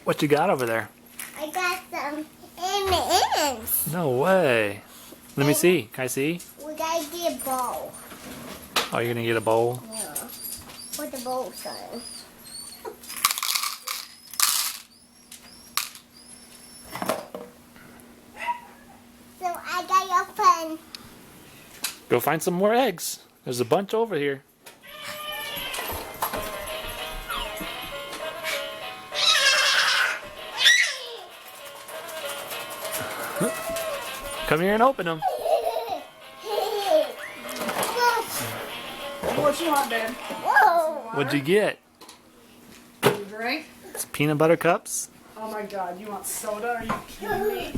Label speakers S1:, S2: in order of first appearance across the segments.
S1: What you got over there?
S2: I got some M&M's.
S1: No way. Let me see. Can I see?
S2: We gotta get a bowl.
S1: Oh, you're gonna get a bowl?
S2: Yeah. Put the bowl on. So I gotta open.
S1: Go find some more eggs. There's a bunch over here. Come here and open them.
S3: What you want, babe?
S2: Whoa!
S1: What'd you get?
S3: You drink?
S1: It's peanut butter cups.
S3: Oh my god, you want soda? Are you kidding me?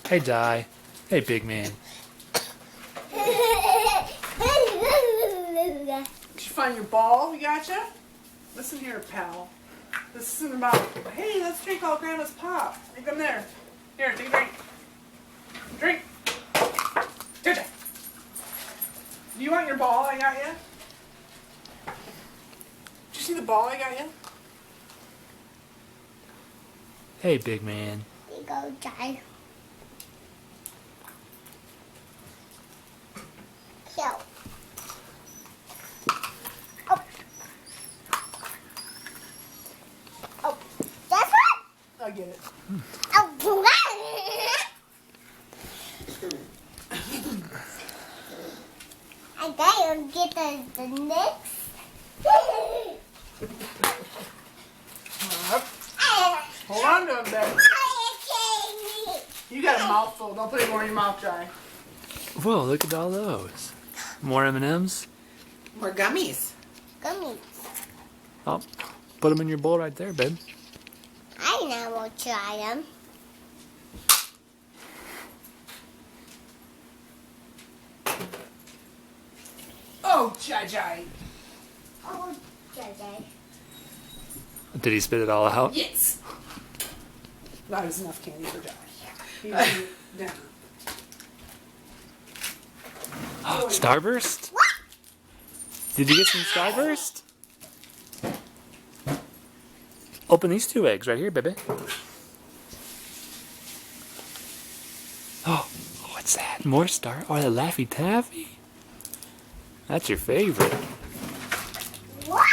S1: Hey, Di. Hey, big man.
S3: Did you find your ball? We gotcha? Listen here, pal. This isn't about, hey, let's drink all Grandma's pop. Take them there. Here, take a drink. Drink. Gotcha. Do you want your ball I got you? Did you see the ball I got you?
S1: Hey, big man.
S2: You go, Jai. So. Oh. Oh. That's what?
S3: I get it.
S2: Oh. I gotta get the next.
S3: Hold on to him, babe. You got a mouthful. Don't put any more in your mouth, Jai.
S1: Whoa, look at all those. More M&Ms.
S4: More gummies.
S2: Gummies.
S1: Oh, put them in your bowl right there, babe.
S2: I know we'll try them.
S3: Oh, Jai.
S2: Oh, Jai.
S1: Did he spit it all out?
S4: Yes.
S3: That is enough candy for Jai. He needs dinner.
S1: Starburst?
S2: What?
S1: Did you get some Starburst? Open these 2 eggs right here, baby. Oh, what's that? More Star? Oh, the Laffy Taffy? That's your favorite.
S2: What?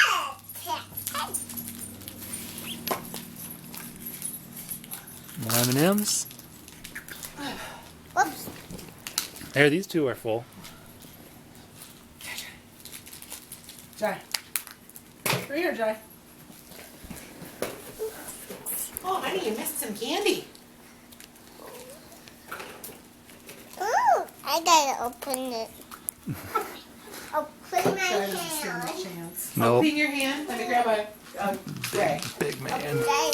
S1: More M&Ms?
S2: Whoops.
S1: There, these 2 are full.
S3: Jai. Right here, Jai.
S4: Oh, honey, you missed some candy.
S2: Ooh, I gotta open it. Oh, clean my
S3: Jai doesn't stand a
S2: hand.
S3: chance.
S1: Nope.
S4: Open your hand. Let me grab a tray.
S1: Big man.
S2: Okay.